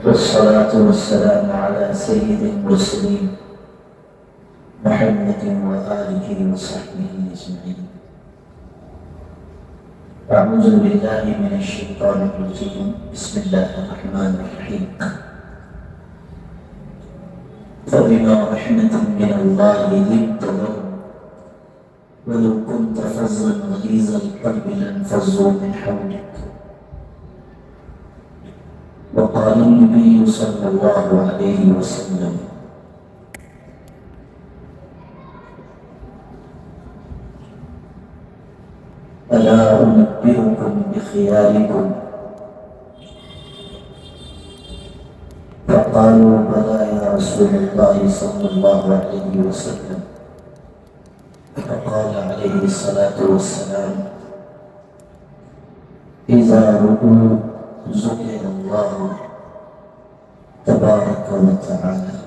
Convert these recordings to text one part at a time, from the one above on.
والصلاة والسلام على سيد المرسلين محمد وآله وصحبه أجمعين. أعوذ بالله من الشيطان الرجيم. بسم الله الرحمن الرحيم. فبما رحمة من الله لنت لهم ولو كنت فظا غليظ القلب لانفضوا من حولك. وقال النبي صلى الله عليه وسلم: ألا أنبئكم بخياركم؟ فقالوا: بلى يا رسول الله صلى الله عليه وسلم. فقال عليه الصلاة والسلام: إذا رؤوا ذكر الله تبارك وتعالى.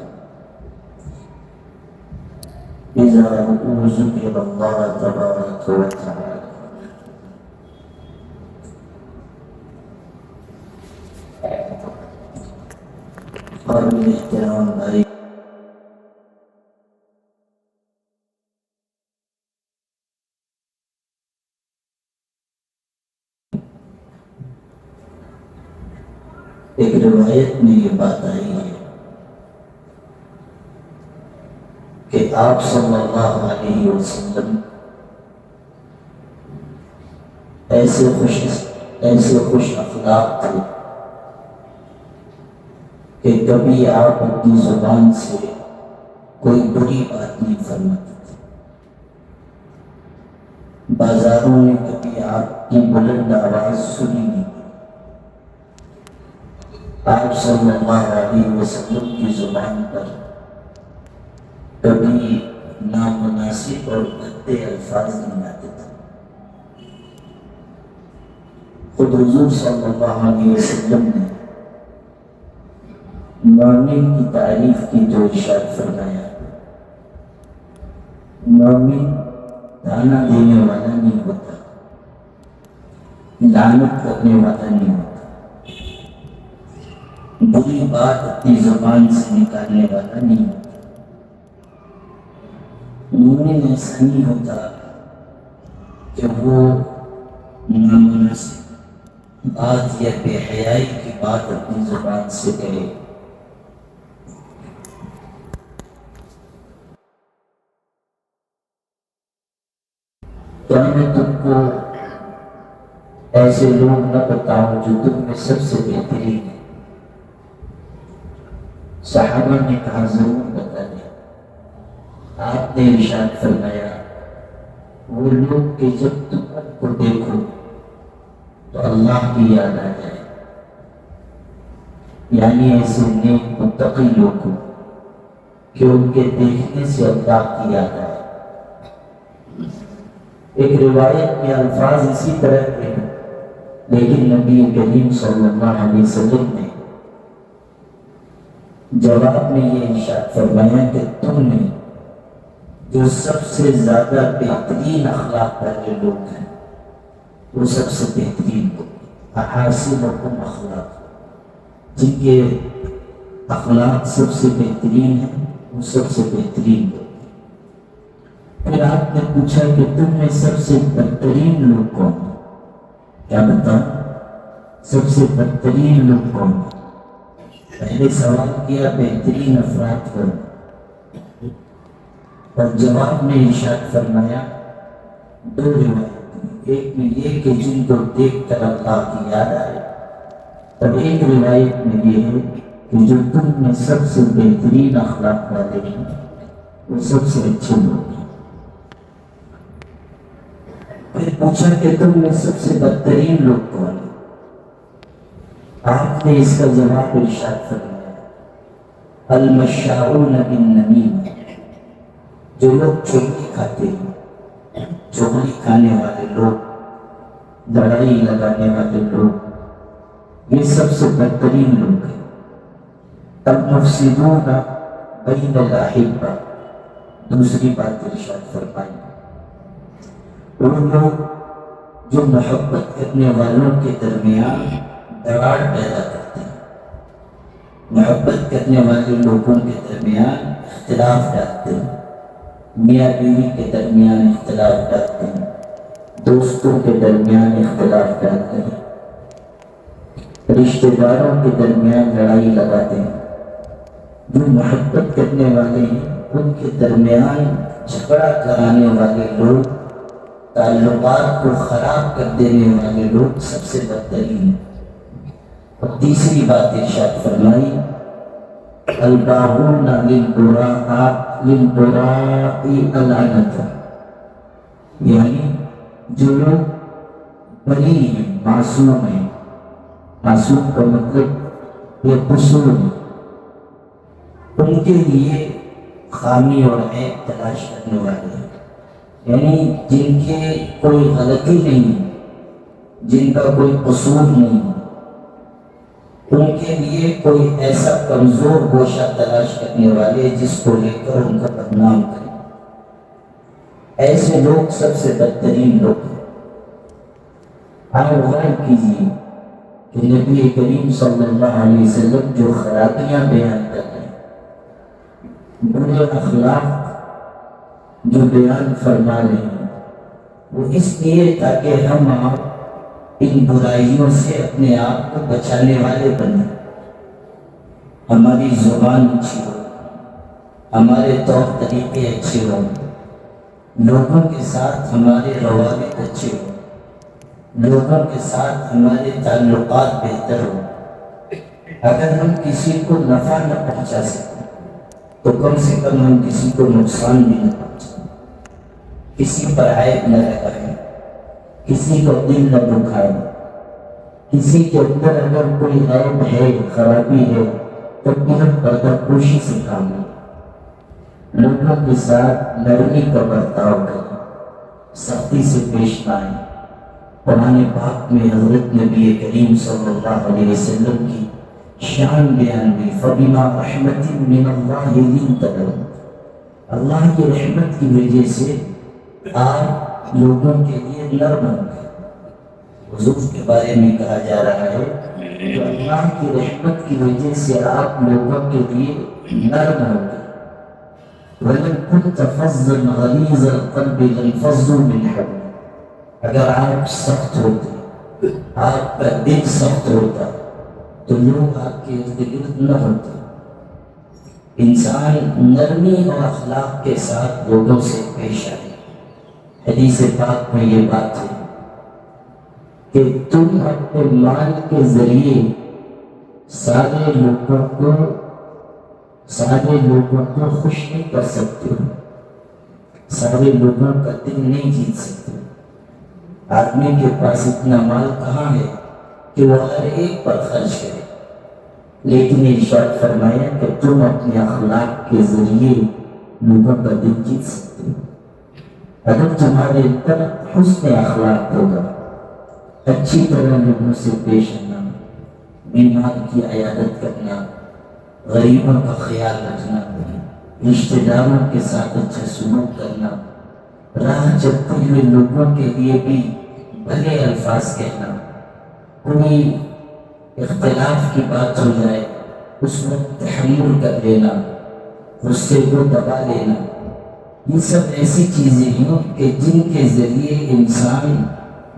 إذا رؤوا ذكر الله تبارك وتعالى. قابل احترام بھائی، ایک روایت میں یہ بات آئی ہے کہ آپ صلی اللہ علیہ وسلم ایسے خوش اخلاق تھے کہ کبھی آپ اپنی زبان سے کوئی بری بات نہیں فرماتے تھے. بازاروں میں کبھی آپ کی بلند آواز سنی نہیں. آپ صلی اللہ علیہ وسلم کی زبان پر کبھی نامناسب اور گندے الفاظ نہیں آتے تھے. خود حضور صلی اللہ علیہ وسلم نے مومن کی تعریف کی جو ارشاد فرمایا: مومن تانا دینے والا نہیں ہوتا، لعنت کرنے والا نہیں ہوتا، بری بات اپنی زبان سے نکالنے والا نہیں ہوتا. مومن ایسا نہیں ہوتا کہ وہ نامناسب بات یا بے حیائی کی بات اپنی زبان سے کہے. کیا میں تم کو ایسے لوگ نہ بتاؤں جو تم میں سب سے بہترین ہے؟ صحابہ نے کہا: ضرور بتا دیں. آپ نے ارشاد فرمایا: وہ لوگ کہ جب تم ان کو دیکھو تو اللہ کی یاد آ جائے. یعنی ایسے نیک متقی لوگ کو کہ ان کے دیکھنے سے اللہ کی یاد آئے. ایک روایت میں الفاظ اسی طرح کے ہیں، لیکن نبی کریم صلی اللہ علیہ وسلم نے جواب میں یہ ارشاد فرمایا کہ تم نے جو سب سے زیادہ بہترین اخلاق والے لوگ ہیں وہ سب سے بہترین لوگ، احاسنکم اخلاق، جن کے اخلاق سب سے بہترین ہیں وہ سب سے بہترین لوگ. پھر آپ نے پوچھا کہ تم میں سب سے بدترین لوگ کون ہیں؟ کیا بتاؤں؟ سب سے بدترین لوگ کون ہیں؟ پہلے سوال کیا بہترین افراد کون، اور جواب میں ارشاد فرمایا دو روایت. ایک میں یہ کہ جن کو دیکھ کر اللہ کی یاد آئے، اور ایک روایت میں یہ ہے کہ جو تم میں سب سے بہترین اخلاق والے ہیں وہ سب سے اچھے لوگ ہیں. پھر پوچھا کہ تم میں سب سے بدترین لوگ کون ہیں؟ آپ نے اس کا جواب ارشاد فرمایا: المشاؤون بالنمیم، جو لوگ چغلی کھاتے ہیں، چغلی کھانے والے لوگ، لڑائی لگانے والے لوگ، یہ سب سے بدترین لوگ ہیں۔ المفسدون بین الاحبہ، دوسری بات ارشاد فرمائی، وہ لوگ جو محبت کرنے والوں کے درمیان دراڑ پیدا کرتے ہیں، محبت کرنے والے لوگوں کے درمیان اختلاف ڈالتے ہیں، میاں بیوی کے درمیان اختلاف ڈالتے ہیں، دوستوں کے درمیان اختلاف ڈالتے ہیں، رشتہ داروں کے درمیان لڑائی لگاتے ہیں۔ جو محبت کرنے والے ہیں ان کے درمیان جھگڑا کرانے والے لوگ، تعلقات کو خراب کر دینے والے لوگ سب سے بدترین ہیں۔ اور تیسری بات ارشاد فرمائی، الباغون للبراء العنت، یعنی جو لوگ بری ہیں، معصوم ہیں، معصوم کا مطلب یہ قصور ہے، ان کے لیے خامی اور عیب تلاش کرنے والے ہیں، یعنی جن کے کوئی غلطی نہیں، جن کا کوئی قصور نہیں، ان کے لیے کوئی ایسا کمزور گوشہ تلاش کرنے والے جس کو لے کر ان کا بدنام کریں۔ ایسے لوگ سب سے بدترین لوگ ہیں۔ آپ غور کیجیے کہ نبی کریم صلی اللہ علیہ وسلم جو خرابیاں بیان کر رہے ہیں، برے اخلاق جو بیان فرما رہے ہیں، وہ اس لیے تاکہ ہم ان برائیوں سے اپنے آپ کو بچانے والے بنیں، ہماری زبان اچھی ہو، ہمارے طور طریقے اچھے ہوں، لوگوں کے ساتھ ہمارے روابط اچھے ہوں، لوگوں کے ساتھ ہمارے تعلقات بہتر ہوں۔ اگر ہم کسی کو نفع نہ پہنچا سکیں تو کم سے کم ہم کسی کو نقصان بھی نہ پہنچائیں، کسی پر عیب نہ لگائیں، کسی کو دل نہ دکھائیں، کسی کے اندر اگر کوئی عیب ہے، خرابی ہے تو پھر پردہ پوشی سے کام لیں، لوگوں کے ساتھ نرمی کا برتاؤ کریں، سختی سے پیش نہ آئیں۔ قرآن پاک میں حضرت نبی کریم صلی اللہ علیہ وسلم کی شان بیان بھی، فَبِمَا رَحْمَةٍ مِّنَ اللَّهِ لِنْتَ لَهُمْ، اللہ کی رحمت کی وجہ سے آپ لوگوں کے لیے نرم ہوں گے۔ حضور کے بارے میں کہا جا رہا ہے کہ اللہ کی رحمت کی وجہ سے آپ لوگوں کے لیے نرم ہوں گے۔ وَلَن كُنْتَ فَظًّا غَلِيظَ الْقَلْبِ لَانفَضُّوا مِنْ حَوْلِكَ، اگر آپ سخت ہوتے، آپ کا دل سخت ہوتا تو لوگ آپ کے ارد گرد نہ ہوتے۔ انسان نرمی اور اخلاق کے ساتھ لوگوں سے پیش آئے۔ حدیث پاک میں یہ بات ہے کہ تم اپنے مال کے ذریعے سارے لوگوں کو خوش نہیں کر سکتے ہو، سارے لوگوں کا دل نہیں جیت سکتے۔ آدمی کے پاس اتنا مال کہاں ہے کہ وہ ہر ایک پر خرچ کرے، لیکن ارشاد فرمایا کہ تم اپنے اخلاق کے ذریعے لوگوں کا دل جیت سکتے ہو۔ اگر تمہارے اندر حسن اخلاق ہوگا، اچھی طرح لوگوں سے پیش آنا، بیمار کی عیادت کرنا، غریبوں کا خیال رکھنا، رشتہ داروں کے ساتھ اچھا سلوک کرنا، راہ چلتے ہوئے لوگوں کے لیے بھی بھلے الفاظ کہنا، کوئی اختلاف کی بات ہو جائے اس وقت تحمل کر لینا، غصے کو دبا لینا، یہ سب ایسی چیزیں ہیں کہ جن کے ذریعے انسان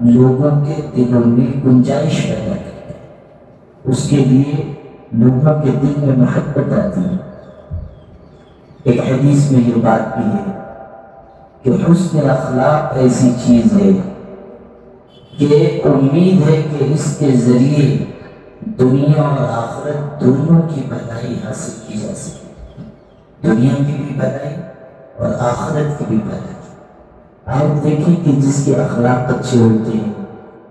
لوگوں کے دلوں میں گنجائش پیدا کرتا ہے، اس کے لیے لوگوں کے دل میں محبت آتی ہے۔ ایک حدیث میں یہ بات بھی ہے کہ حسن اخلاق ایسی چیز ہے کہ امید ہے کہ اس کے ذریعے دنیا اور آخرت دونوں کی بھلائی حاصل کی جا سکے، دنیا کی بھی بھلائی اور آخرت کی بھی بھلائی۔ آپ دیکھیں کہ جس کے اخلاق اچھے ہوتے ہیں،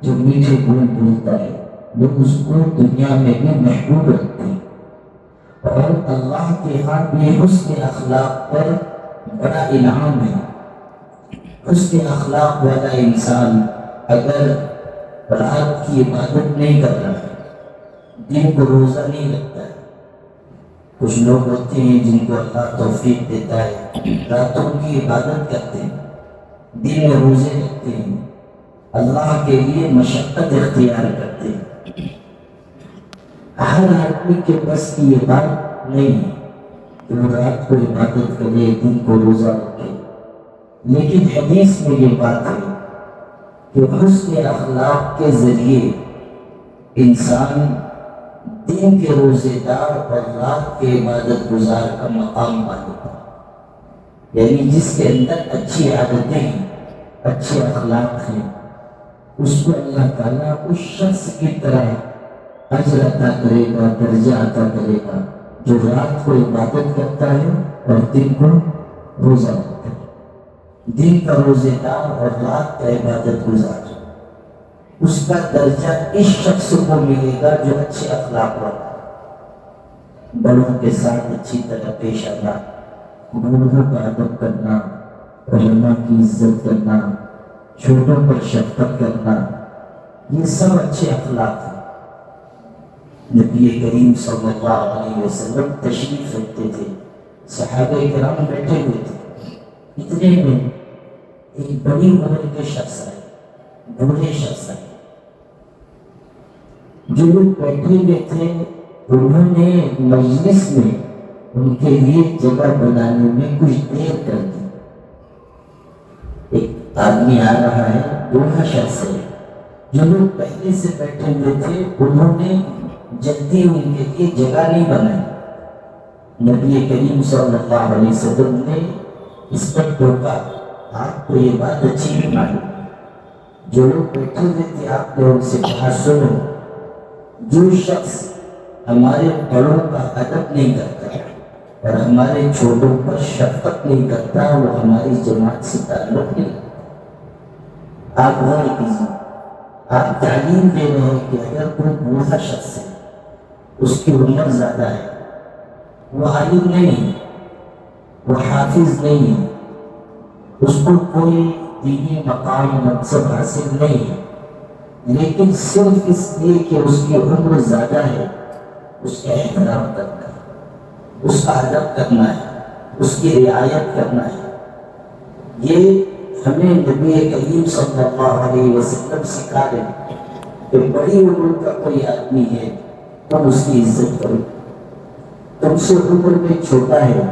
جو میٹھے بول بولتا ہے، لوگ اس کو دنیا میں بھی محبوب رکھتے ہیں، اور اللہ کے ہاں بھی حسن اخلاق پر بڑا انعام ہے۔ حسن اخلاق والا انسان اگر رات کی عبادت نہیں کر رہا ہے، دن کو روزہ نہیں رکھتا ہے، کچھ لوگ ہوتے ہیں جن کو اللہ توفیق دیتا ہے راتوں کی عبادت کرتے ہیں، دن میں روزے رکھتے ہیں، اللہ کے لیے مشقت اختیار کرتے ہیں۔ ہر آدمی کے بس کی یہ بات نہیں ہے کہ وہ رات کو عبادت کرے، دن کو روزہ رکھے، لیکن حدیث میں یہ بات ہے کہ حسن اخلاق کے ذریعے انسان دن کے روزے دار اور رات کے عبادت گزار کا مقام پاتا ہے۔ یعنی جس کے اندر اچھی عادتیں ہیں، اچھے اخلاق ہیں، اس کو اللہ تعالیٰ اس شخص کی طرح اجر عطا کرے گا، درجہ عطا کرے گا جو رات کو عبادت کرتا ہے اور دن کو روزہ رکھتا ہے۔ دن کا روزے دار اور رات کا عبادت گزار، اس کا درجہ اس شخص کو ملے گا جو اچھے اخلاق والا ہے، بڑوں کے ساتھ اچھی طرح پیش آنا، بوڑھوں کا ادب کرنا، علماء کی عزت کرنا، چھوٹوں پر شفقت کرنا، یہ سب اچھے اخلاق ہیں۔ نبی کریم صلی اللہ علیہ وسلم تشریف رکھتے تھے، صحابہ کرام بیٹھے ہوئے تھے، اتنے میں ایک بڑی عمر کے شخص آئے، بوڑھے شخص آئے۔ جو لوگ بیٹھے ہوئے تھے انہوں نے مجلس میں ان کے لیے جگہ بنانے میں کچھ دیر کر دی۔ ایک آدمی آ رہا ہے، بوڑھا شخص ہے، جو لوگ پہلے سے بیٹھے ہوئے تھے انہوں نے جلدی ان کے لیے جگہ نہیں بنائی۔ نبی کریم صلی اللہ علیہ وسلم نے اس پر ٹوکا، آپ کو یہ بات اچھی نہیں معلوم، جو لوگ بیٹھے ہوئے تھے آپ نے ان سے کہا سنو، جو شخص ہمارے بڑوں کا ادب نہیں کرتا اور ہمارے چھوٹوں پر شفقت نہیں کرتا وہ ہماری جماعت سے تعلق نہیں رکھتا۔ آپ غور کیجیے، آپ تعلیم دے رہے ہیں کہ اگر کوئی بوڑھا شخص ہے، اس کی عمر زیادہ ہے، وہ عالم نہیں ہے، وہ حافظ نہیں ہے، اس کو کوئی دینی مقام منصب حاصل نہیں ہے، لیکن صرف اس لیے کہ اس کی عمر زیادہ ہے اس کا احترام کرنا ہے، اس کا ادب کرنا ہے، اس کی رعایت کرنا ہے۔ یہ ہمیں نبی کریم صلی اللہ علیہ وسلم سکھا رہے ہیں کہ بڑی عمر کا کوئی آدمی ہے تم اس کی عزت کرو، تم سے عمر میں چھوٹا ہے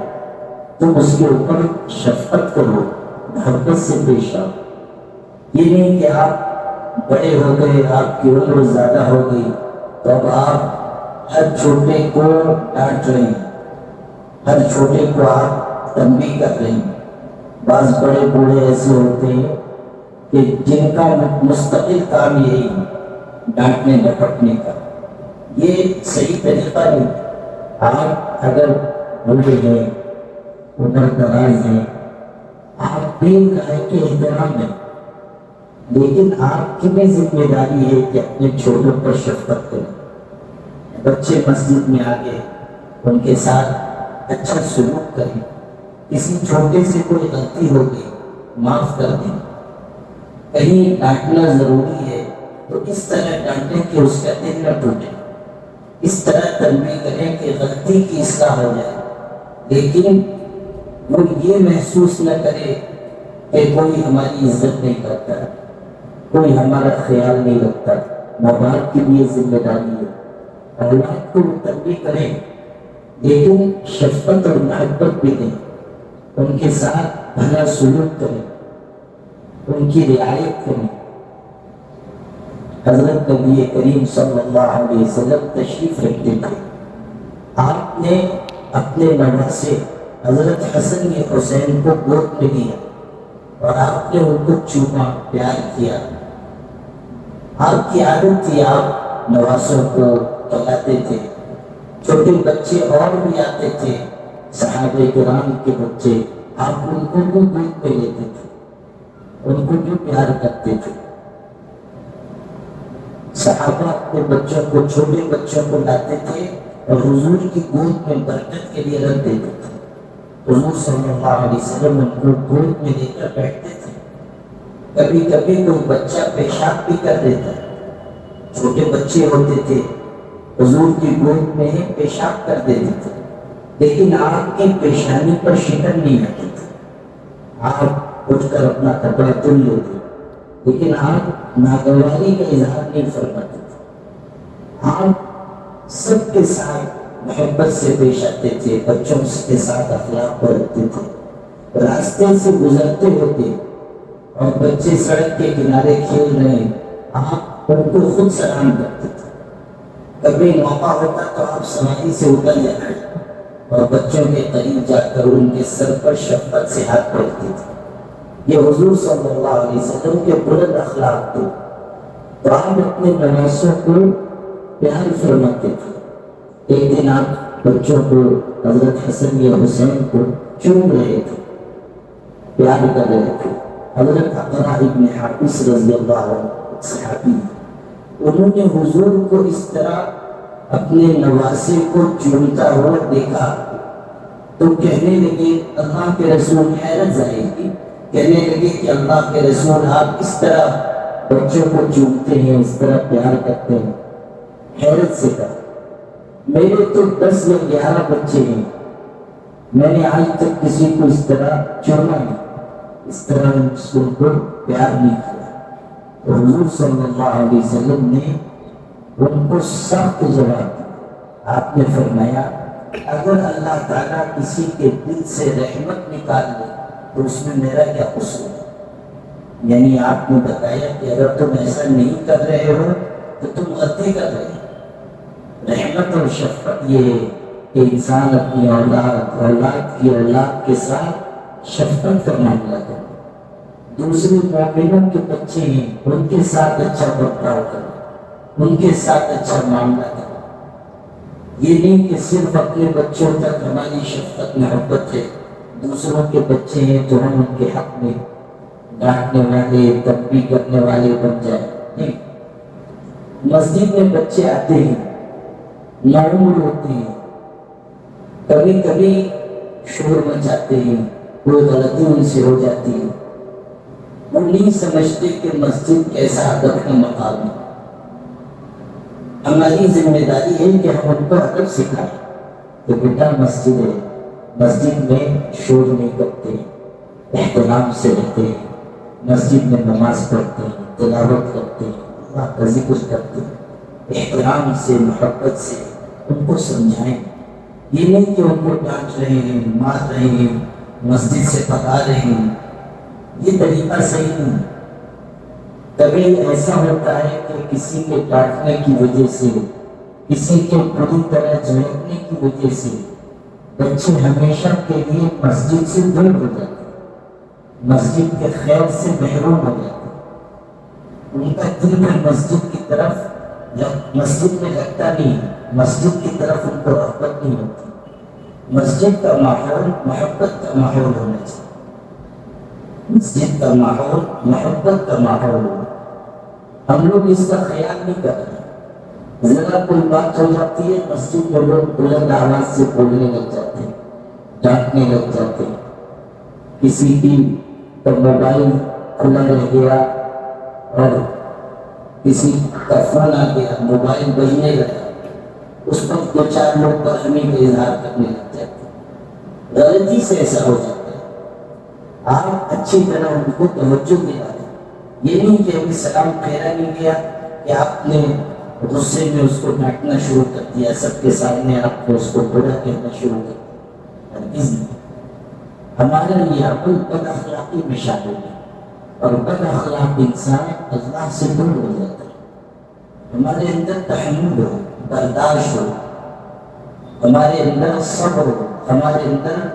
تم اس کے اوپر شفقت کرو، محبت سے پیش آؤ۔ یہ نہیں کہ آپ بڑے ہو گئے، آپ کی عمر زیادہ ہو گئی تو اب آپ ہر چھوٹے کو ڈانٹ رہے ہیں، ہر چھوٹے کو آپ تنبیہ کر رہے ہیں۔ بعض بڑے بوڑھے ایسے ہوتے ہیں کہ جن کا مستقل کام یہی ہے ڈانٹنے ڈپٹنے کا، یہ صحیح طریقہ نہیں۔ آپ اگر بوڑھے ہیں، عمر دراز ہیں، آپ بھی گائے کے احترام دیں، لیکن آپ کی بھی ذمہ داری ہے کہ اپنے چھوٹوں پر شفقت کریں۔ بچے مسجد میں آگے ان کے ساتھ اچھا سلوک کریں، کسی چھوٹے سے کوئی غلطی ہو گئی معاف کر دیں، کہیں ڈانٹنا ضروری ہے تو اس طرح ڈانٹیں کہ اس کا دل نہ ٹوٹے، اس طرح تنبیہ کریں کہ غلطی کی اصلاح ہو جائے، لیکن وہ یہ محسوس نہ کرے کہ کوئی ہماری عزت نہیں کرتا، کوئی ہمارا خیال نہیں رکھتا۔ ماں باپ کی بھی یہ ذمہ داری ہے، اولاد کو تنبیہ کریں لیکن شفقت اور محبت بھی دیں، ان کے ساتھ بھلا سلوک کریں، ان کی رعایت کریں۔ حضرت نبی کریم صلی اللہ علیہ وسلم تشریف رکھتے تھے، آپ نے اپنے نواسے حضرت حسن حسین کو گود میں لیا اور آپ نے ان کو چوما، پیار کیا۔ آپ کی عادت تھی، آپ نواسوں کو پلاتے تھے، چھوٹے بچے اور بھی آتے تھے، صحابہ کرام کے بچے، آپ ان کو بھی گود پہ لیتے تھے، ان کو بھی پیار کرتے تھے۔ صحابہ اپنے بچوں کو، چھوٹے بچوں کو لاتے تھے اور حضور کی گود میں برکت کے لیے رکھ دیتے تھے۔ حضور صلی اللہ علیہ وسلم ان کو گود میں لے کر بیٹھتے تھے. کبھی کبھی کوئی بچہ پیشاب بھی کر دیتا ہے، چھوٹے بچے ہوتے تھے حضور کی گود میں ہی پیشاب کر دیتے تھے، لیکن آپ کی پیشانی پر شکن نہیں آتی تھی. آپ اٹھ کر اپنا کپڑا دھل لیتے، لیکن آپ ناگواری کا اظہار نہیں فرماتے تھے. آپ سب کے ساتھ محبت سے پیش آتے تھے، بچوں کے ساتھ اخلاق برتتے تھے. راستے سے گزرتے ہوتے اور بچے سڑک کے کنارے کھیل رہے ہیں، آپ ان کو خود سلام کرتے تھے. کبھی موقع ہوتا تو آپ سواری سے اتر جاتے اور بچوں کے قریب جا کر ان کے سر پر شفقت سے ہاتھ پھیرتے تھے. یہ حضور صلی اللہ علیہ وسلم کے بلند اخلاق تھے. تو آپ اپنے نواسوں کو پیار فرماتے تھے. ایک دن آپ بچوں کو، حضرت حسن یا حسین کو چوم رہے تھے، پیار کر رہے تھے. حضرت اقرا ابن حابس رضی اللہ عنہ صحابی، انہوں نے حضور کو اس طرح اپنے نواسے کو چومتا ہوا دیکھا تو کہنے لگے اللہ کے رسول، حیرت ظاہر کی، کہنے لگے کہ اللہ کے رسول آپ اس طرح بچوں کو چومتے ہیں، اس طرح پیار کرتے ہیں. حیرت سے کہا میرے تو 10 یا 11 بچے ہیں، میں نے آج تک کسی کو اس طرح چوما نہیں، اس طرح ان کو پیار نہیں کیا. تو حضور صلی اللہ علیہ وسلم نے ان کو سخت جواب دیا. آپ نے فرمایا اگر اللہ تعالیٰ کسی کے دل سے رحمت نکال لے تو اس میں میرا کیا قصور ہے؟ یعنی آپ نے بتایا کہ اگر تم ایسا نہیں کر رہے ہو تو تم غلطی کر رہے ہو. رحمت اور شفقت یہ ہے کہ انسان اپنی اولاد کی اولاد کے ساتھ شفقت کا معاملہ کرے. دوسرے مومنوں کے بچے ہیں، ان کے ساتھ اچھا برتاؤ کرے، ان کے ساتھ اچھا معاملہ کرے. یہ نہیں کہ صرف اپنے بچوں تک ہماری شفقت محبت ہے، دوسروں کے بچے ہیں تو ہم ان کے حق میں ڈانٹنے والے، تنبیہ کرنے والے بن جائیں. نہیں، مسجد میں بچے آتے ہیں، ناعمر ہوتے ہیں، کبھی کبھی شور مچاتے ہیں، کوئی غلطی ان سے ہو جاتی ہے. وہ نہیں سمجھتے کہ مسجد کیسا ادب کا مقام ہے. ہماری ذمہ داری ہے کہ ہم ان کو ادب سکھائیں کہ بیٹا مسجد ہے، مسجد میں شور نہیں کرتے، احترام سے رہتے ہیں، مسجد میں نماز پڑھتے ہیں، تلاوت کرتے ہیں، اللہ کا ذکر کرتے ہیں. احترام سے، محبت سے ان کو سمجھائیں. یہ نہیں کہ ان کو ڈانٹ رہے ہیں، مار رہے ہیں، مسجد سے پکا رہے ہیں. یہ طریقہ صحیح نہیں. کبھی ایسا ہوتا ہے کہ کسی کے ڈانٹنے کی وجہ سے، کسی کے پوری طرح جھڑکنے کی وجہ سے بچے ہمیشہ کے لیے مسجد سے دور ہو جاتے ہیں، مسجد کے خیر سے محروم ہو جاتے ہیں. ان کا دل بھی مسجد کی طرف مسجد میں لگتا نہیں، مسجد کی طرف ان کو رغبت نہیں ہوتی. مسجد کا ماحول محبت کا ماحول ہونا چاہیے. مسجد کا ماحول محبت کا ماحول ہو. ہم لوگ اس کا خیال نہیں کرتے. ذرا کوئی بات ہو جاتی ہے مسجد میں لوگ بلند آواز سے بولنے لگ جاتے ہیں، ڈانٹنے لگ جاتے ہیں. کسی کی تو موبائل کھلا رہ گیا اور کسی کا فون آ گیا، موبائل بجنے لگا، اس پر 2-4 لوگ برہمی کا اظہار کرنے لگ جاتے ہیں. غلطی سے ایسا ہو جاتا ہے. آپ اچھی طرح ان کو توجہ دلا دیں. یہ نہیں کہ ابھی سلام پھیرا نہیں گیا کہ آپ نے غصے میں اس کو ڈانٹنا شروع کر دیا، سب کے سامنے آپ نے اس کو برا کہنا شروع کر دیا. ہرگز نہیں. ہمارا یہ عمل بد اخلاقی میں شامل ہے اور بد اخلاق انسان اللہ سے دور ہو جاتا ہے. ہمارے اندر تحمل ہو، برداشت ہو، ہمارے اندر صبر ہو، ہمارے اندر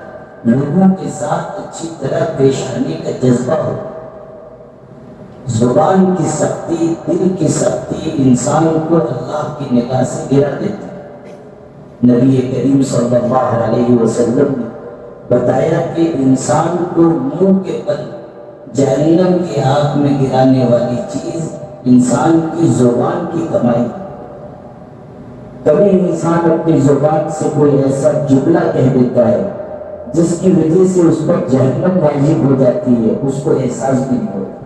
لوگوں کے ساتھ اچھی طرح پیش آنے کا جذبہ ہو. زبان کی سختی، دل کی سختی انسان کو اللہ کی نگاہ سے گرا دیتی ہے. نبی کریم صلی اللہ علیہ وسلم نے بتایا کہ انسان کو منہ کے بل جہنم کی آگ میں گرانے والی چیز انسان کی زبان کی کمائی. کبھی انسان اپنی زبان سے کوئی ایسا جملہ کہہ دیتا ہے جس کی وجہ سے اس پر جہنم واجب ہو جاتی ہے، اس کو احساس بھی نہیں ہوتا۔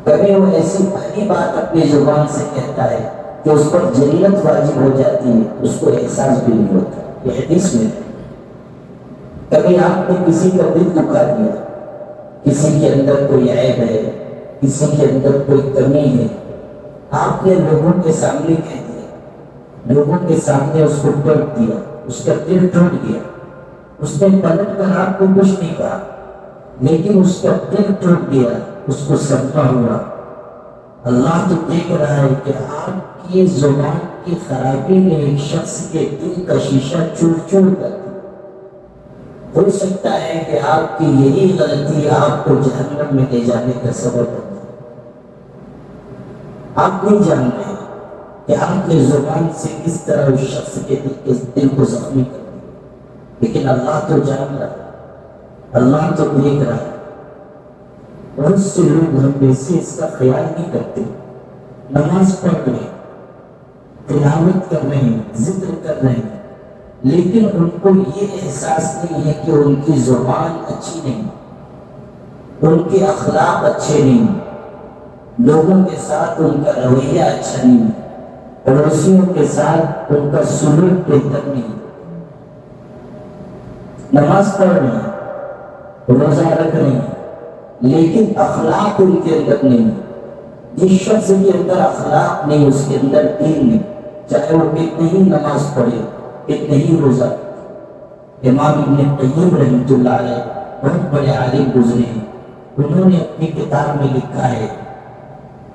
کبھی وہ ایسی بھلی بات اپنی زبان سے کہتا ہے کہ اس پر جنت واجب ہو جاتی ہے، اس کو احساس بھی نہیں ہوتا۔ یہ حدیث میں کبھی آپ نے کسی کا دل دکھا دیا، کسی کے اندر کوئی عیب ہے، کسی کے اندر کوئی کمی ہے، آپ نے لوگوں کے سامنے کہہ دیا، لوگوں کے سامنے اس کو ٹوٹ دیا، اس کا دل ٹوٹ گیا، اس نے پلٹ کر آپ کو کچھ نہیں کہا، لیکن اس کا دل ٹوٹ گیا، اس کو صدمہ ہوا۔ اللہ تو دیکھ رہا ہے کہ آپ کی زبان کی خرابی نے ایک شخص کے دل کا شیشہ چور چور کر دیا۔ ہو سکتا ہے کہ آپ کی یہی غلطی آپ کو جہنم میں لے جانے کا سبب بن جائے۔ آپ نہیں جان رہے کہ آپ نے زبان سے کس طرح اس شخص کے دل کو زخمی کر دیا، لیکن اللہ تو جان رہا ہے، اللہ تو دیکھ رہا ہے۔ بہت سے لوگ ہم میں سے اس کا خیال نہیں کرتے، نماز پڑھ رہے ہیں، تلاوت کر رہے ہیں، ذکر کر رہے ہیں، لیکن ان کو یہ احساس نہیں ہے کہ ان کی زبان اچھی نہیں، ان کے اخلاق اچھے نہیں، لوگوں کے ساتھ ان کا رویہ اچھا نہیں، پڑوسیوں کے ساتھ ان کا سلوک بہتر نہیں۔ نماز پڑھ رہے ہیں، روزہ رکھ رہے ہیں، لیکن اخلاق ان کے اندر نہیں۔ جس شخص کے اندر اخلاق نہیں، اس کے اندر دین نہیں، چاہے وہ کتنی ہی نماز پڑھے، کتنے ہی روزہ۔ امام ابن قیم رحمۃ اللہ علیہ بہت بڑے عالم گزرے ہیں، انہوں نے اپنی کتاب میں لکھا ہے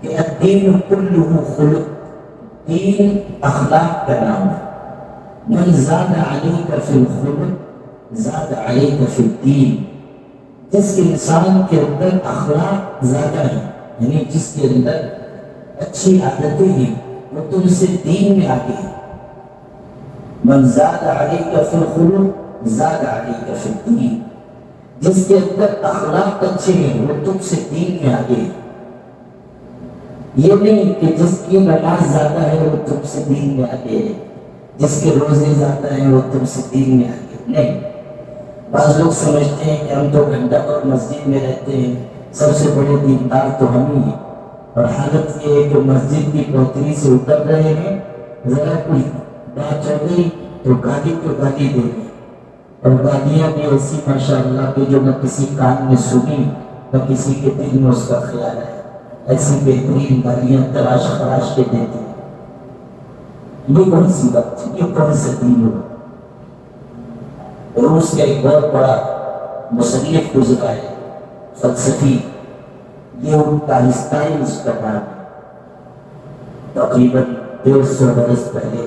کہ الدین کلہ خلق، دین اخلاق کا نام ہے۔ من زاد علیک فی الخلق زاد علیک فی الدین۔ جس انسان کے اندر اخلاق زیادہ ہے، یعنی جس کے اندر اچھی عادتیں ہیں، وہ تم سے دین میں آگے ہے۔ من زاد علیک فی الخلق زاد علیک فی الدین۔ جس کے اندر اخلاق اچھے ہیں وہ تم سے دین میں آگے ہے۔ یہ نہیں کہ جس کی نماز زیادہ ہے وہ تم سے دین میں آگے ہے، جس کے روزے زیادہ ہیں وہ تم سے دین میں آگے نہیں۔ بعض لوگ سمجھتے ہیں کہ ہم تو گھنٹہ اور مسجد میں رہتے ہیں، سب سے بڑے دیندار تو ہم ہی ہیں، اور حالت یہ ہے کہ مسجد کی کوتری سے اتر رہے ہیں، ذرا کوئی بات ہو گئی تو گالی کو گالی دے گئے، اور گالیاں بھی ایسی ماشاءاللہ کہ جو نہ کسی کان نے سنی نہ کسی کے دل میں اس کا خیال ہے، ایسی بہترین گالیاں تراش خراش کے دیتے ہیں۔ یہ کون سی بات، یہ کون سا دین ہو؟ روس کا ایک بہت بڑا مصنف گزرا ہے، فلسفی، یہ پاکستانی اس کا نام ہے، تقریباً 150 برس پہلے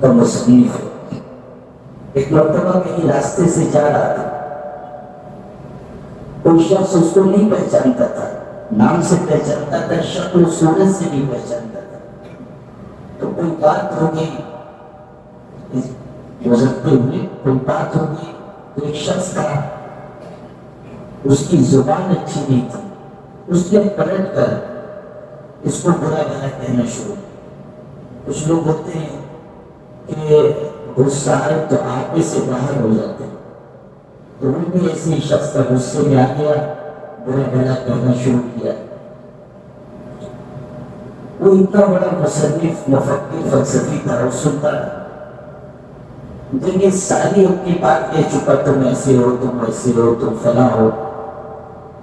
کا مصنف ہے۔ ایک مرتبہ کہیں راستے سے جا رہا تھا، کوئی شخص اس کو نہیں پہچانتا تھا، نام سے پہچانتا تھا، شکل و صورت سے نہیں پہچانتا تھا۔ تو کوئی بات ہو گئی، گزرتے ہوئے کوئی بات ہو گئی، تو ایک شخص تھا، اس کی زبان اچھی نہیں تھی، اس نے پلٹ کر اس کو برا بھلا کہنا شروع کیا۔ کچھ لوگ ہوتے ہیں کہ غصہ آئے تو آپے سے باہر ہو جاتے ہیں، تو وہ بھی ایسے شخص کا غصے میں آ گیا، برا بھلا کہنا شروع کیا۔ وہ اتنا بڑا مصنف، مفکر، فلسفی تھا، وہ سنتا تھا، جب یہ ساری اپنی بات کہہ چکا، تم ایسے ہو، تم ایسے ہو، تم فلاں ہو،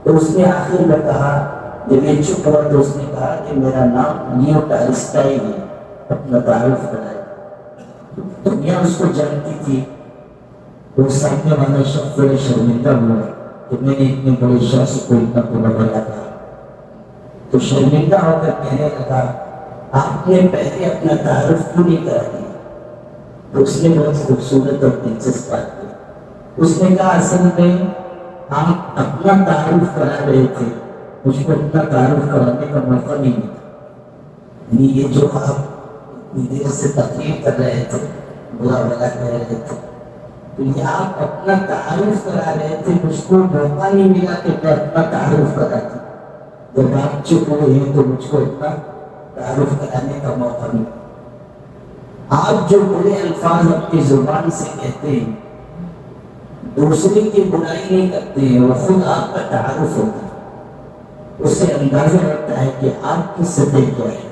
تو اس نے آخر میں کہا، جب یہ چپ ہوا تو اس نے کہا کہ میرا نام نیو ٹالسٹائی ہے، اپنا تعارف کرائے۔ دنیا اس کو جانتی تھی، وہ سامنے والا شخص بڑے شرمندہ ہوا کہ میں نے اتنے بڑے شخص کو اتنا برا بھلا کہا، تو شرمندہ ہو کر کہنے لگا، آپ نے پہلے اپنا تعارف کیوں نہیں کرا دیا؟ تو اس نے بہت خوبصورت اور دلچسپ بات کی، اس نے کہا، اصل میں آپ اپنا تعارف کرا رہے تھے، مجھ کو اپنا تعارف کرانے کا موقع نہیں ملا۔ یعنی یہ جو آپ اتنی دیر سے تقریر کر رہے تھے، برا بھلا کہہ رہے تھے، تو یہ آپ اپنا تعارف کرا رہے تھے، مجھ کو موقع نہیں ملا کہ میں اپنا تعارف کراتا۔ جب آپ چپ ہوئے ہیں تو مجھ کو اپنا تعارف کرانے کا موقع ملا۔ آپ جو برے الفاظ اپنی زبان سے کہتے ہیں، دوسرے کی برائی نہیں کرتے ہیں، وہ خود آپ کا تعارف ہوتا ہے، اس سے اندازہ ہوتا ہے کہ آپ کی سطح کیا ہے،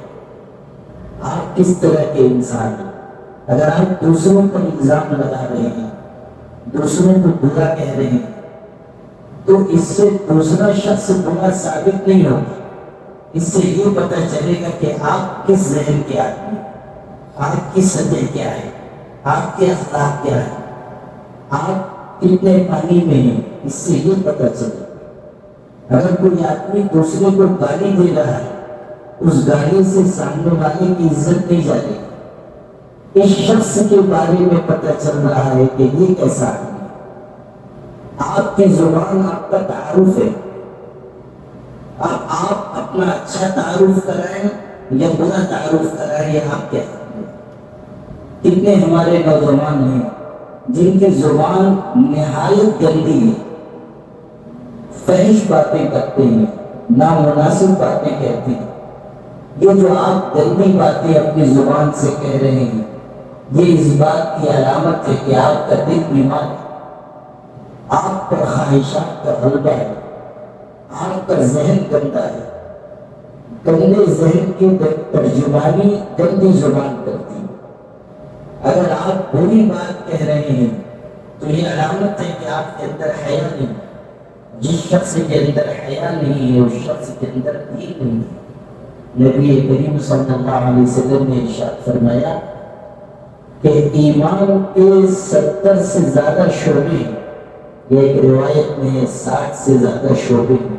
آپ کس طرح کے انسان ہیں۔ اگر آپ دوسروں پر الزام لگا رہے ہیں، دوسروں کو برا کہہ رہے ہیں، تو اس سے دوسرا شخص برا ثابت نہیں ہوگا، اس سے یہ پتہ چلے گا کہ آپ کس ذہن کے آدمی ہیں، آپ کی سطح کیا ہے، آپ کے اخلاق کیا ہے، آپ کتنے پانی میں ہیں، اس سے یہ پتہ چلے گا۔ اگر کوئی آدمی دوسرے کو گالی دے رہا ہے، اس گالی سے سامنے والے کی عزت نہیں جائے گی، اس شخص کے بارے میں پتہ چل رہا ہے کہ یہ کیسا آدمی ہے۔ آپ کی زبان آپ کا تعارف ہے، اب آپ اپنا اچھا تعارف کرائیں یا برا تعارف کرائیں، یہ آپ کیا کریں۔ کتنے ہمارے نوجوان ہیں جن کی زبان نہایت گندی ہے، فحش باتیں کرتے ہیں، نامناسب باتیں کہتے ہیں۔ یہ جو آپ گندی باتیں اپنی زبان سے کہہ رہے ہیں، یہ اس بات کی علامت ہے کہ آپ کا دل بیمار ہے، آپ پر خواہشات کا غلبہ ہے، آپ کا ذہن گندا ہے۔ گندے ذہن کی ترجمانی گندی زبان کرتی ہے۔ اگر آپ بری بات کہہ رہے ہیں تو یہ علامت ہے کہ آپ کے اندر حیا نہیں۔ جس شخص کے اندر حیا نہیں ہے، اس شخص کے اندر دین نہیں ہے۔ نبی کریم صلی اللہ علیہ وسلم نے ارشاد فرمایا کہ ایمان کے 70 سے زیادہ شعبے ہیں، یہ ایک روایت میں 60 سے زیادہ شعبے ہیں۔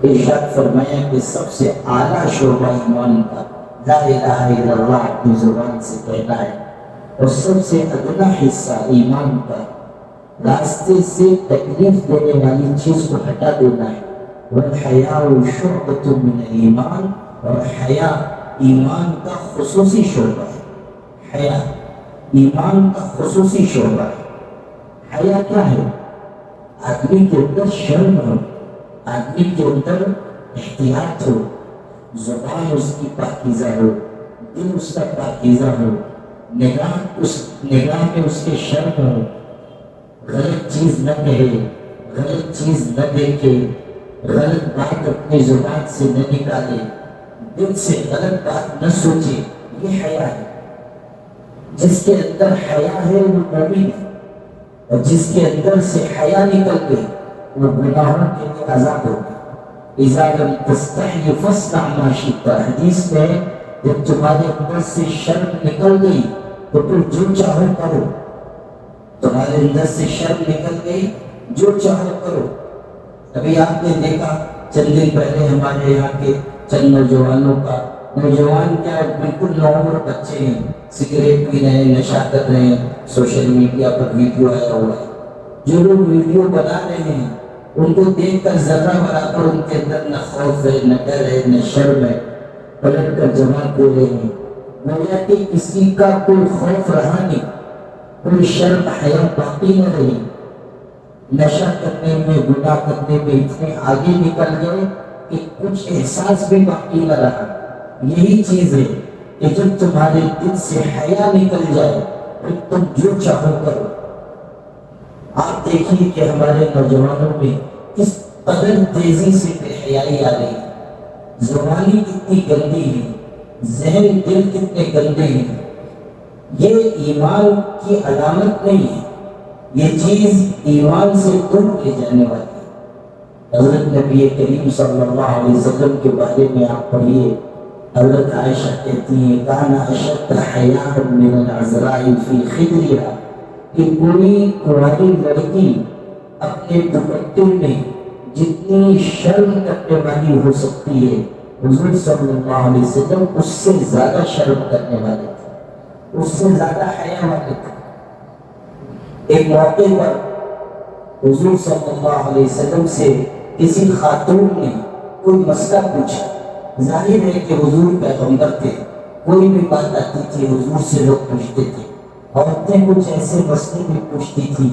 ارشاد فرمایا کہ سب سے اعلیٰ شعبہ ایمان کا لا الہ الا اللہ اپنی زبان سے کہنا ہے، اور سب سے ادنا حصہ ایمان کا راستے سے تکلیف دینے والی چیز کو ہٹا دینا ہے۔ والحیاء شعبۃ من الایمان، اور حیا ایمان کا خصوصی شعبہ ہے۔ حیا ایمان کا خصوصی شعبہ ہے۔ حیا کیا ہے؟ آدمی کے اندر شرم ہو، آدمی کے اندر احتیاط ہو، زبان اس کی پاکیزہ ہو، دل اس کا پاکیزہ ہو، نگاہ میں اس کے شرم ہو، غلط چیز نہ کہے، غلط چیز نہ دیکھے، غلط بات اپنی زبان سے نہ نکالے، دل سے غلط بات نہ سوچے، یہ حیا ہے۔ جس کے اندر حیا ہے وہ مومن ہے، اور جس کے اندر سے حیا نکل گئی وہ گناہوں کے لیے آزاد ہو گئی۔ اذا لم تستحی فاصنع ما شئت، حدیث میں جب تمہارے اندر سے شرم نکل گئی تو پھر جو چاہو کرو۔ تمہارے اندر سے شرم نکل گئی، جو چاہو کرو۔ ابھی آپ نے دیکھا چند دن پہلے ہمارے یہاں کے چند نوجوانوں کا، نوجوان کیا بالکل نوعمر بچے ہیں، سگریٹ پی رہے ہیں، نشہ کر رہے ہیں، سوشل میڈیا پر ویڈیو آیا ہوا ہے۔ جو لوگ ویڈیو بنا رہے ہیں ان کو دیکھ کر ذرہ برابر ان کے اندر نہ خوف ہے، نہ ڈر ہے، نہ شرم ہے، پلٹ کر جواب دے رہے ہیں۔ گویا کہ کسی کا کوئی خوف رہا نہیں، کوئی شرم حیا باقی نہ رہی۔ نشہ کرنے میں، گناہ کرنے میں اتنے آگے نکل گئے کہ کچھ احساس بھی باقی نہ رہا۔ یہی چیز ہے کہ جب تمہارے دل سے حیا نکل جائے پھر تم جو چاہو کرو۔ آپ دیکھیے کہ ہمارے نوجوانوں میں کس قدر تیزی سے بے حیائی آ رہی ہے، زبانی کتنی گندی ہے، ذہن دل کتنے گندے ہیں۔ یہ ایمان کی علامت نہیں ہے، یہ چیز ایمان سے دور لے جانے والی ہے۔ حضرت نبی کریم صلی اللہ علیہ وسلم کے بارے میں آپ پڑھیے، حضرت عائشہ کہتی ہیں کان اشد حیاء من العذراء فی خدرها، کہ کوئی کنواری لڑکی اپنے دوپٹے میں جتنی شرم کرنے والی ہو سکتی ہے، حضور صلی اللہ علیہ وسلم اس سے زیادہ شرم کرنے والے تھے، اس سے زیادہ حیا والے تھے۔ ایک موقع پر حضور صلی اللہ علیہ وسلم سے کسی خاتون نے کوئی مسئلہ پوچھا۔ ظاہر ہے کہ حضور پیغمبر تھے، کوئی بھی بات آتی تھی حضور سے لوگ پوچھتے تھے۔ عورتیں کچھ ایسے مسئلے بھی پوچھتی تھی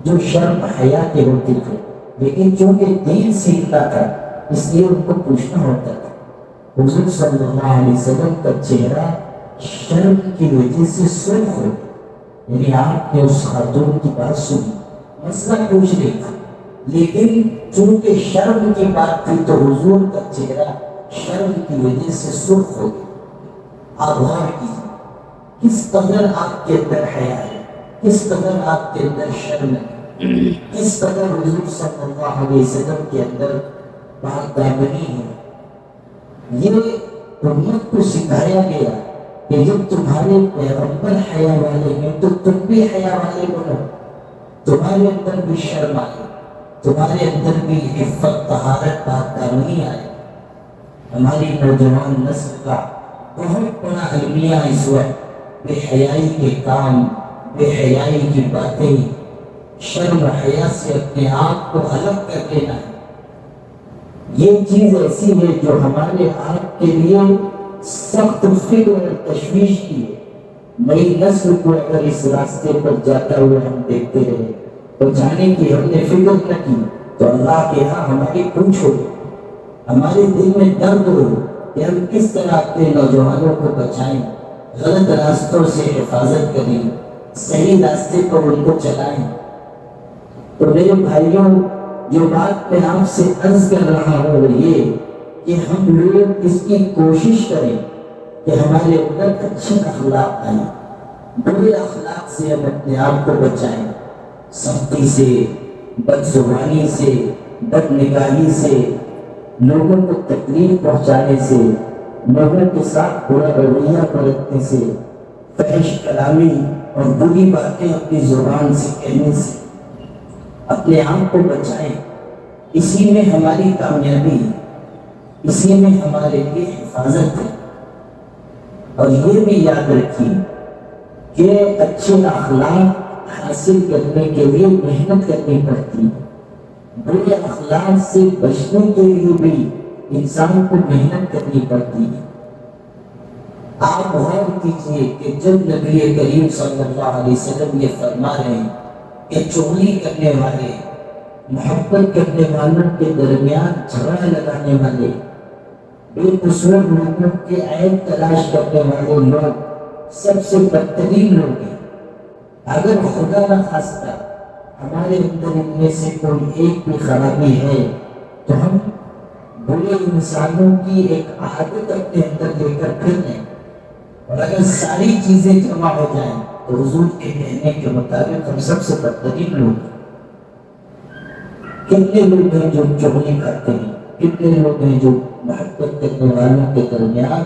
جو شرم حیا کے ہوتے تھے، لیکن چونکہ دین سیکھنا تھا اس لیے ان کو پوچھنا ہوتا تھا۔ حضور صلی اللہ علیہ وسلم کا چہرہ شرم کی وجہ سے سرخ ہو گئی، یعنی آپ نے اس خاتون کی بات سنی، مسئلہ پوچھ رہی تھی، لیکن چونکہ شرم کی بات تھی تو حضور کا چہرہ شرم کی وجہ سے سرخ ہو گیا۔ آپ غور کیجیے کس قدر آپ کے اندر حیا ہے، کس قدر آپ کے اندر شرم ہے، کس قدر حضور صلی اللہ علیہ وسلم کے اندر پاک دامنی ہے۔ یہ امت کو سکھایا گیا کہ جب تمہارے پیغمبر حیا والے ہیں تو تم بھی حیا والے بنو، تمہارے اندر بھی شرم آئے، تمہارے اندر بھی عفت طہارت پاک دامنی آئے۔ ہماری نوجوان نسل کا بہت بڑا المیہ اس وقت بے حیائی کے کام، بے حیائی کی باتیں، شرم حیا سے اپنے آپ کو الگ کر لینا ہے۔ یہ چیز ایسی ہے جو ہمارے آپ کے لیے سخت فکر اور تشویش کی ہے۔ نئی نسل کو اگر اس راستے پر جاتا ہوا ہم دیکھتے رہے تو جانے کی ہم نے فکر نہ کی تو اللہ کے ہاں ہماری پوچھ ہو، ہمارے دل میں درد ہو کہ ہم کس طرح اپنے نوجوانوں کو بچائیں، غلط راستوں سے حفاظت کریں، صحیح راستے پر ان کو چلائیں۔ تو میرے بھائیوں، جو بات میں آپ سے عرض کر رہا ہوں یہ کہ ہم لوگ اس کی کوشش کریں کہ ہمارے اندر اچھے اخلاق آئیں، برے اخلاق سے ہم اپنے آپ کو بچائیں، سختی سے، بد زبانی سے، بد نگاہی سے، لوگوں کو تکلیف پہنچانے سے، لوگوں کے ساتھ برا رویہ برتنے سے، فحش کلامی اور بری باتیں اپنی زبان سے کہنے سے اپنے آپ کو بچائیں۔ اسی میں ہماری کامیابی ہے، اسی میں ہمارے لیے حفاظت ہے۔ اور یہ بھی یاد رکھیے کہ اچھے اخلاق حاصل کرنے کے لیے محنت کرنی پڑتی ہے، برے اخلاق سے بچنے کے لیے بھی انسان کو محنت کرنی پڑتی ہے۔ آپ غور کیجیے کہ جب نبی کریم صلی اللہ علیہ وسلم یہ فرما رہے ہیں کہ چغلی کرنے والے، محبت کرنے والوں کے درمیان جھگڑا لگانے والے، بے قصور لوگوں کے عیب تلاش کرنے والے لوگ سب سے بدترین لوگ ہیں۔ اگر خدا نہ خواستہ ہمارے اندر ان میں سے کوئی ایک بھی خرابی ہے تو ہم برے انسانوں کی ایک عادت اپنے اندر لے کر پھر لیں، اور اگر ساری چیزیں جمع ہو جائیں تو حضور کے کہنے کے مطابق ہم سب سے بدترین لوگ ہیں۔ کتنے لوگ ہیں جو چغلی کرتے ہیں، کتنے لوگ ہیں جو محبت کرنے والوں کے درمیان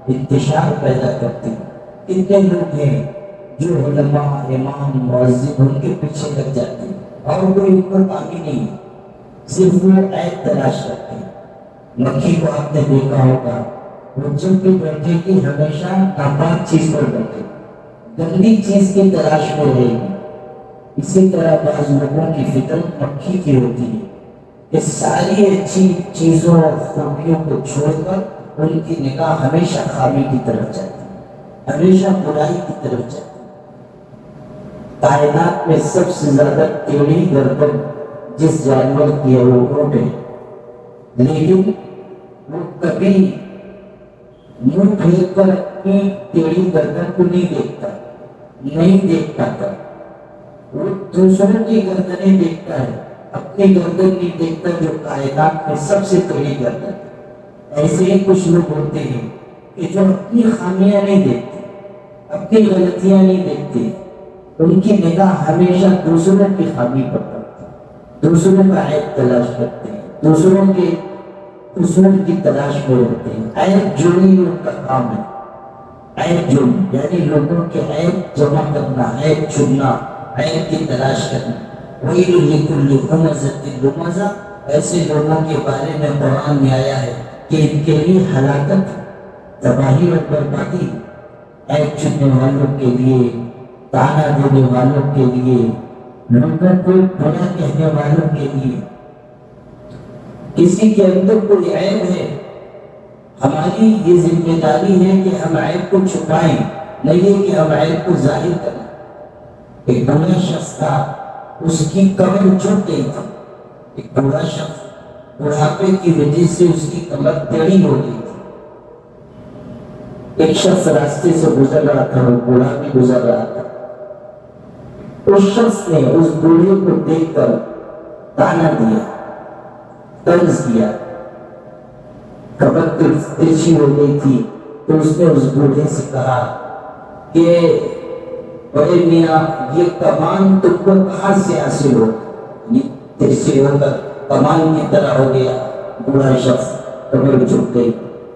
انتشار پیدا کرتے ہیں، کتنے لوگ ہیں جو علماء، امام، مؤذن ان کے پیچھے لگ جاتے ہیں اور کوئی ان کو باقی نہیں ہے، صرف وہ عیب تلاش کرتے ہیں۔ مکھی کو آپ نے دیکھا ہوگا، وہ جب بھی بیٹھے گی ہمیشہ ناپاک چیز پر بیٹھے، گندی چیز کی تلاش میں رہے گی۔ اسی طرح بعض لوگوں کی فطرت مکھی کی ہوتی ہے کہ ساری اچھی چیزوں اور خوبیوں کو چھوڑ کر ان کی نگاہ ہمیشہ خامی کی طرف جاتی ہے، ہمیشہ برائی کی طرف جاتی ہے۔ کائنات میں سب سے زیادہ ٹیڑھی گردن جس جانور کی ہے وہ اونٹ ہے، لیکن وہ کبھی منہ پھیر کر اپنی ٹیڑھی گردن کو نہیں دیکھ پاتا، وہ دوسروں کی گردنیں دیکھتا ہے، اپنی گردن نہیں دیکھتا جو کائنات میں سب سے ٹیڑھی گردن ہے۔ ایسے ہی کچھ لوگ ہوتے ہیں کہ جو اپنی خامیاں نہیں دیکھتے، اپنی غلطیاں نہیں دیکھتے، ان کی نگاہ ہمیشہ دوسروں کی خامی پر پڑتی ہے، دوسروں کا عیب تلاش کرتے ہیں، دوسروں کے قصور کی تلاش میں رہتے ہیں۔ عیب جوڑی ان کا کام ہے، عیب جوڑی یعنی لوگوں کے عیب جمع کرنا، عیب چننا، عیب کی تلاش کرنا۔ وَيْلٌ لِكُلِّ ہُمَزَةٍ لُمَزَةٍ، ایسے لوگوں کے بارے میں قرآن میں آیا ہے کہ ان کے لیے ہلاکت، تباہی اور بربادی، عیب چننے والوں کے لیے، تانا دینے والوں کے لیے، لوگوں کو برا کہنے والوں کے لیے۔ کسی کے اندر کوئی عیب ہے، ہماری یہ ذمہ داری ہے کہ ہم عیب کو چھپائیں، نہیں کہ ہم عیب کو ظاہر کریں۔ ایک برا شخص تھا، اس کی کمر جھک گئی تھی، ایک برا شخص بڑھاپے کی وجہ سے اس کی کمر ٹیڑھی ہو گئی تھی۔ ایک شخص راستے سے گزر رہا تھا، وہ بوڑھا بھی گزر رہا تھا. اس شخص نے اس بوڑھے کو دیکھ کر تانا دیا، طنز کیا. قبر ترچھی ہو گئی تھی تو اس نے اس بوڑھے سے کہا کہ بڑے میاں یہ کمان تم کو کہاں سے حاصل ہو؟ ترچھی ہو کر کمان کی طرح ہو گیا. بوڑھا شخص قبر جھک گئی.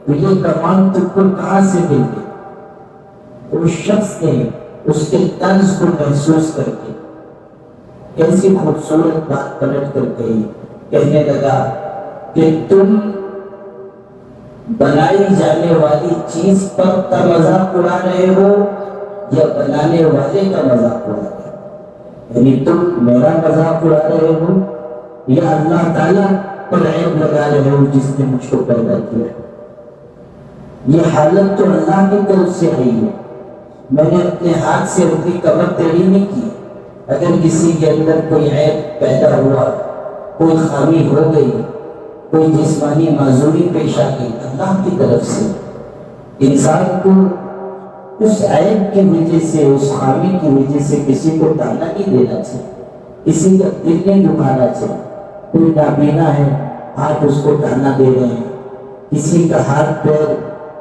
تو یہ کمان تم کو کہاں سے مل گئی؟ اس شخص نے اس کے طنز کو محسوس کر کے ایسی خوبصورت بات پلٹ کر کہی. کہنے لگا کہ تم بنائی جانے والی چیز پر کا مذاق اڑا رہے ہو یا بنانے والے کا مذاق اڑا رہے ہو؟ یعنی تم میرا مذاق اڑا رہے ہو یا اللہ تعالیٰ پر عیب لگا رہے ہو جس نے مجھ کو پیدا کیا؟ یہ حالت تو اللہ کی طرف سے آئی ہے. میں نے اپنے ہاتھ سے اپنی کمر ٹیڑھی نہیں کی. اگر کسی کے اندر کوئی عیب پیدا ہوا، کوئی خامی ہو گئی، کوئی جسمانی معذوری پیش آ گئی، اللہ کی طرف سے. انسان کو اس عیب کی وجہ سے، اس خامی کی وجہ سے کسی کو تانا نہیں دینا چاہیے، کسی کا دل نہیں دکھانا چاہیے. کوئی نابینا ہے، آپ اس کو تانا دے رہے ہیں. کسی کا ہاتھ پیر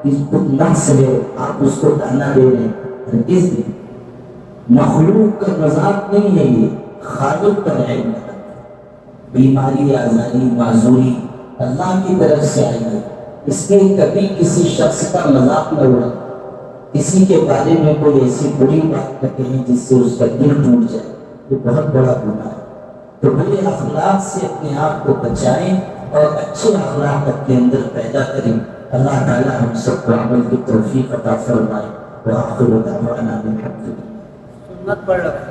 نقص ہے، آپ اس کو تانا دے رہے ہیں. اس مخلوق کا مذاق نہیں ہے، یہ خالق کا عیب ہے. بیماری، آزاری، معذوری اللہ کی طرف سے آئی ہے. اس لیے کبھی کسی شخص کا مذاق نہ اڑائیں، کسی کے بارے میں کوئی ایسی بری بات نہ کہیں جس سے اس کا دل ٹوٹ جائے. یہ بہت بڑا گناہ ہے. تو برے اخلاق سے اپنے آپ کو بچائیں اور اچھے اخلاق اپنے اندر پیدا کریں. اللہ تعالیٰ ہم سب کو عمل کی توفیق عطا فرمائے. وآخر دعوانا الحمد للہ. سنت پڑھ رہا ہے.